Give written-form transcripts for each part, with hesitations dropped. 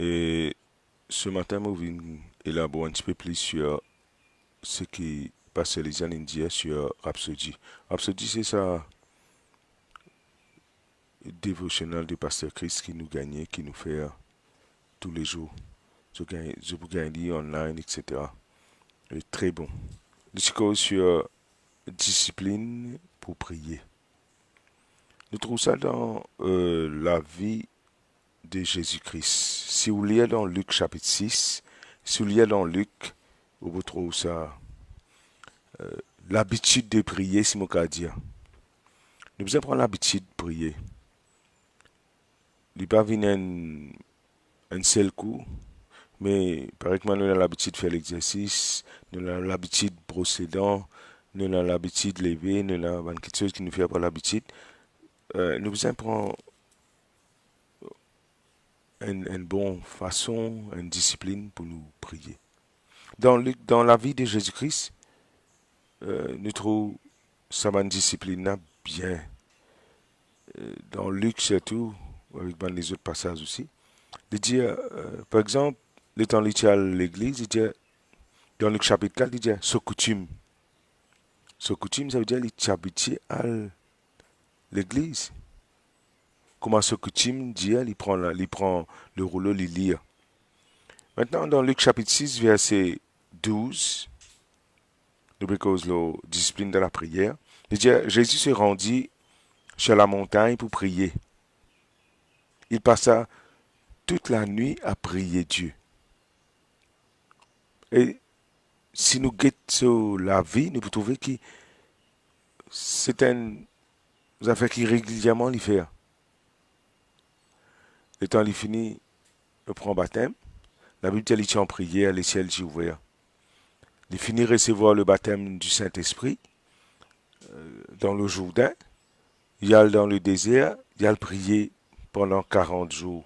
Et ce matin, je vais élaborer un petit peu plus sur ce qui Pasteur Lisiane dit sur Rhapsody. Rhapsody, c'est ça, dévotionnel de Pasteur Chris qui nous gagne, qui nous fait tous les jours. Je vous gagne online, etc. Et très bon. Discours sur discipline pour prier. Nous trouvons ça dans la vie de Jésus-Christ. Si vous lisez dans Luc chapitre 6, si vous lisez dans Luc, vous trouvez ça. L'habitude de prier, si mon cas dire. Nous devons prendre l'habitude de prier. Il n'est pas venir un seul coup, mais par exemple, nous avons l'habitude de faire l'exercice, nous avons l'habitude de brosser dents, nous avons l'habitude de lever, nous avons quelque chose qui nous fait pas l'habitude. Nous devons prendre une bonne façon, une discipline pour nous prier. Dans la vie de Jésus-Christ, nous trouvons ça une discipline bien. Dans Luc surtout, avec les autres passages aussi. Il dit, par exemple, le temps où il à l'église, il dit, dans Luc chapitre 4, il dit, ce coutume. Ce coutume, ça veut dire qu'il est habitué à l'église. Comment ce coutume dit, il prend le rouleau, il lit. Maintenant, dans Luc chapitre 6, verset 12, nous cause la discipline de la prière, il dit, Jésus se rendit sur la montagne pour prier. Il passa toute la nuit à prier Dieu. Et si nous guettons sur la vie, nous pouvons trouver que c'est une affaire qui régulièrement il fait. Le temps il finit, il prend baptême. La Bible dit qu'il est en prière, les ciels sont ouverts. Il finit recevoir le baptême du Saint-Esprit dans le Jourdain. Il a dans le désert, il a prié pendant 40 jours.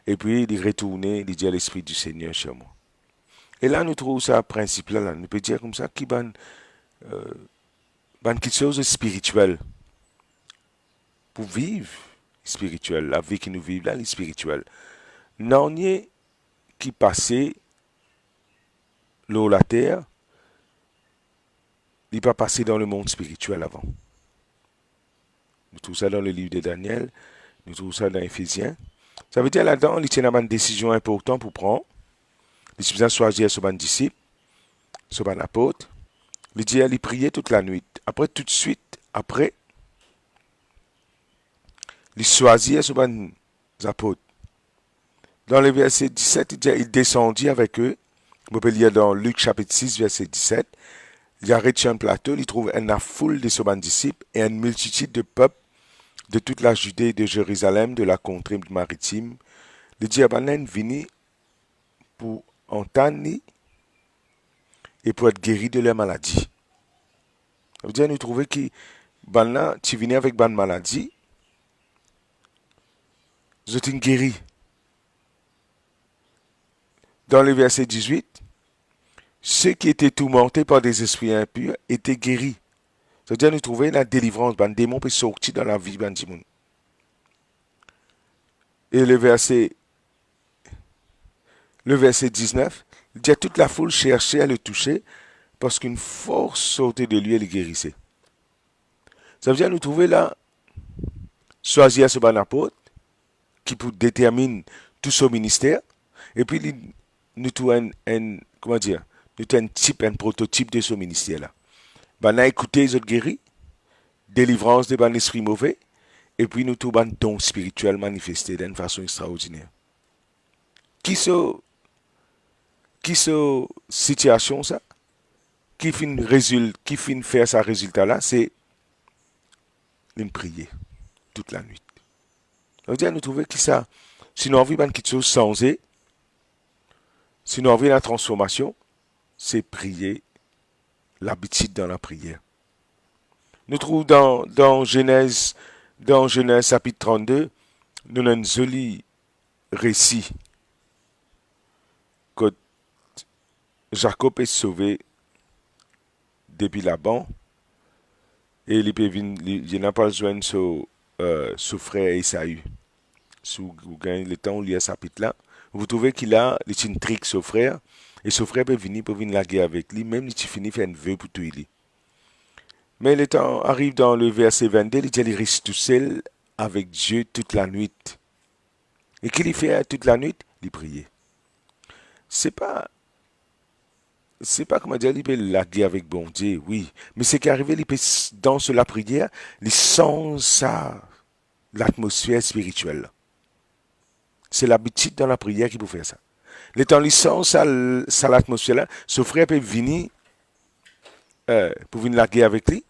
Et puis il est retourné, il dit à l'Esprit du Seigneur chez moi. Et là, nous trouvons ça principe là. Nous pouvons dire comme ça qu'il y a quelque chose de spirituel. Pour vivre spirituel, la vie que nous vivons là, est spirituelle. Non, qui passait l'eau, la terre, il n'est pas passé dans le monde spirituel avant. Nous trouvons ça dans le livre de Daniel, nous trouvons ça dans Éphésiens. Ça veut dire là-dedans, il y a une décision importante pour prendre. Il a choisir sur un disciple, sur un apôtre. Il dit, il priait toute la nuit. Après, tout de suite, après, il choisit sur un apôtre. Dans le verset 17, il dit, il descendit avec eux. Vous pouvez lire dans Luc chapitre 6, verset 17. Il arrête sur un plateau, il trouve une foule de ses disciples et une multitude de peuples de toute la Judée, de Jérusalem, de la contrée maritime. Le diable venu pour entendre et pour être guéri de leur maladie. Ça veut dire nous trouver que tu viens avec une maladie, vous êtes guéri. Dans le verset 18, ceux qui étaient tourmentés par des esprits impurs étaient guéris. C'est-à-dire nous trouver la délivrance, un démon peut sortir dans la vie de monde. Et le verset 19, il dit toute la foule cherchait à le toucher parce qu'une force sortait de lui et le guérissait. Ça veut dire nous trouver là, choisir ce bon apôtre qui pour déterminer tout son ministère et puis nous trouvons comment dire, nous trouvons un prototype de ce ministère là. Ben a écouté les autres guéris, délivrance de ban esprit mauvais, et puis nous trouvons un don spirituel manifesté d'une façon extraordinaire. Qui ce situation ça? Qui fin faire ce résultat là? C'est une prière toute la nuit. Donc nous trouvons que ça, si nous avons quelque chose changé, si nous avons la transformation, c'est prier, l'habitude dans la prière. Nous trouvons dans Genèse chapitre 32, nous avons un joli récit que Jacob est sauvé depuis Laban et il n'a pas besoin de son frère Esaü. Si vous gagnez le temps, vous lisez ce chapitre là, vous trouvez qu'il a une trick son frère, et son frère peut venir pour venir la guerre avec lui, même si tu finis faire un vœu pour tuer lui. Mais le temps arrive dans le verset 22, il dit il reste tout seul avec Dieu toute la nuit. Et qu'il y fait toute la nuit, il priait. C'est pas, c'est pas comment dire, il peut la guerre avec bon Dieu, oui. Mais c'est qu'arrivé, il peut dans la prière, il sent ça, l'atmosphère spirituelle. C'est l'habitude dans la prière qui peut faire ça. Le temps, il sent ça, ça l'atmosphère là, son frère peut venir, pour venir la guerre avec lui.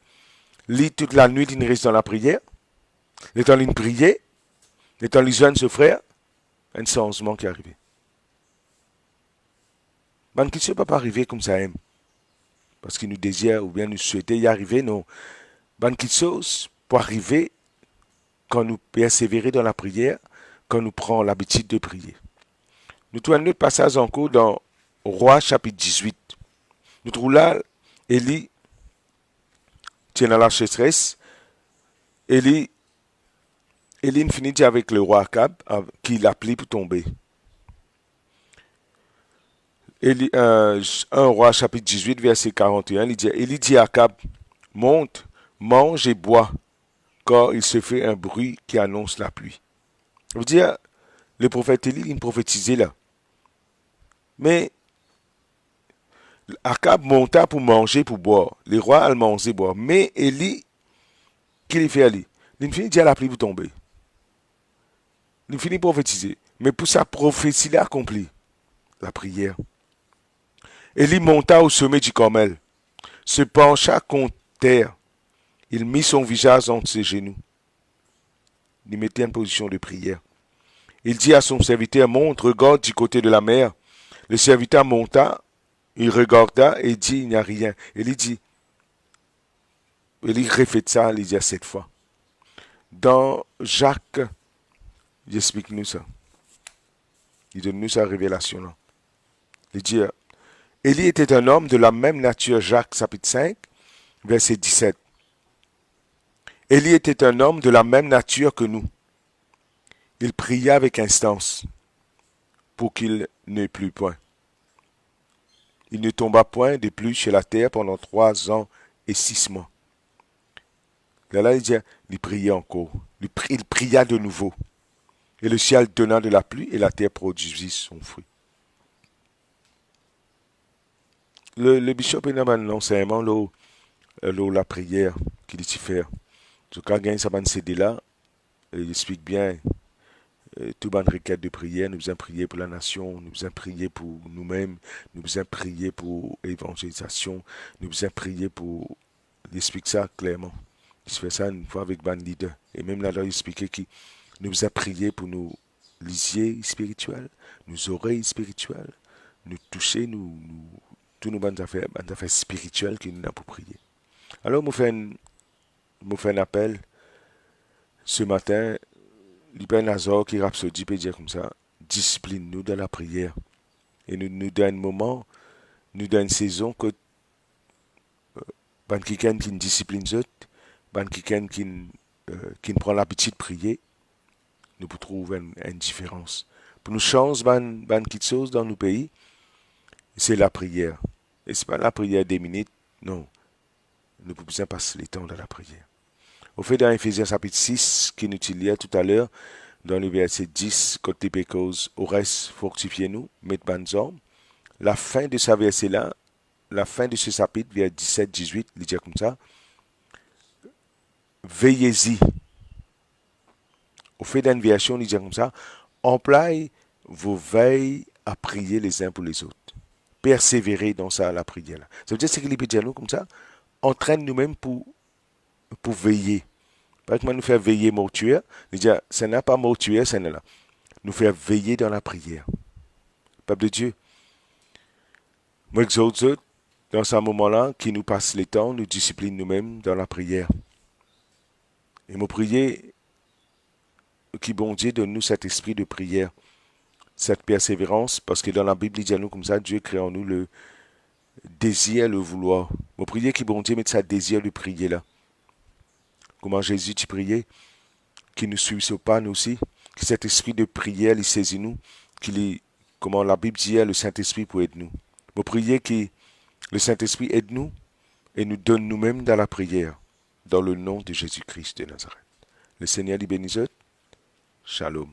Lui, toute la nuit, il reste dans la prière. Le temps, il priait. Le temps, il joint ce frère. Un changement qui est arrivé. Ban qui ne peut pas arriver comme ça, hein, parce qu'il nous désire ou bien nous souhaitait y arriver, non. Ban qui pour arriver quand nous persévérer dans la prière, quand nous prenons l'habitude de prier. Nous trouvons un autre passage encore dans Roi chapitre 18. Nous trouvons là, Élie tient dans la sécheresse. Élie finit avec le roi Akab, qui l'appelait pour tomber. 1 roi chapitre 18, verset 41, il dit à Akab, monte, mange et bois, car il se fait un bruit qui annonce la pluie. Ça veut dire, le prophète Élie, il prophétisait là. Mais Akab monta pour manger, pour boire. Les rois allaient manger, boire. Mais Élie, qu'il fait aller? Il finit dire la pluie pour tomber. Il finit prophétiser. Mais pour sa prophétie l'accomplir, la prière. Élie monta au sommet du Carmel, se pencha contre terre. Il mit son visage entre ses genoux. Il mettait en position de prière. Il dit à son serviteur, monte, regarde du côté de la mer. Le serviteur monta, il regarda et dit, il n'y a rien. Élie dit, Élie refait ça, il dit à 7 fois. Dans Jacques, il explique nous ça. Il donne nous sa révélation là. Il dit, Élie était un homme de la même nature, Jacques chapitre 5, verset 17. Élie était un homme de la même nature que nous. Il pria avec instance pour qu'il ne plût point. Il ne tomba point de pluie chez la terre pendant 3 ans et 6 mois. Là, il dit, il priait encore. Il pria de nouveau. Et le ciel donna de la pluie et la terre produisit son fruit. Le bishop a un enseignement, la prière qu'il dit faire. En tout cas, il ça CD là, il explique bien tout bonne requête de prière. Nous avons prié pour la nation, nous avons prié pour nous-mêmes, nous avons prié pour l'évangélisation, nous avons prié pour. Il explique ça clairement. Il fait ça une fois avec Ban Leader. Et même là, il expliquait qu'il nous a prié pour nos lisiers spirituels, nos oreilles spirituelles, nous toucher, tous nos bonnes affaires spirituelles qu'il nous a pour prier. Alors, je fais un appel ce matin. L'Ibn Nazar qui rhapsodie peut dire comme ça, discipline-nous dans la prière. Et nous donne un moment, nous donne une saison que ban quelqu'un qui discipline autres, ban quelqu'un qui prend l'habitude de prier, nous pouvons trouver une différence. Pour nous changer ban quelque chose dans nos pays, c'est la prière. Et ce n'est pas la prière des minutes, non. Nous pouvons bien passer le temps dans la prière. Au fait, dans Ephésiens chapitre 6, qui nous utilisait tout à l'heure, dans le verset 10, côté pécose, au reste, fortifiez-nous, mettez bonnes armes. La fin de ce verset-là, la fin de ce chapitre, vers 17-18, il dit comme ça, veillez-y. Au fait d'une version, il dit comme ça, employez vos veilles à prier les uns pour les autres. Persévérez dans ça, la prière. Là. Ça veut dire, c'est qu'il peut dire nous comme ça, entraîne nous-mêmes pour veiller. Pas que nous faire veiller mortuaire, il dit, ça n'a pas mortuaire, ça n'est là. Nous faire veiller dans la prière. Peuple de Dieu, moi exhorte dans ce moment-là, qui nous passe le temps, nous discipline nous-mêmes dans la prière. Et me prier, qui bon Dieu donne-nous cet esprit de prière, cette persévérance, parce que dans la Bible, il dit à nous comme ça, Dieu crée en nous le désir, le vouloir. Me prier qui bon Dieu mette sa désir de prier là. Comment Jésus tu priait, qui nous suit sur pas nous aussi, que cet esprit de prière, il saisit nous, comment la Bible dit, le Saint-Esprit pour aider nous. Vous priez que le Saint-Esprit aide nous et nous donne nous-mêmes dans la prière, dans le nom de Jésus-Christ de Nazareth. Le Seigneur dit bénisse. Shalom.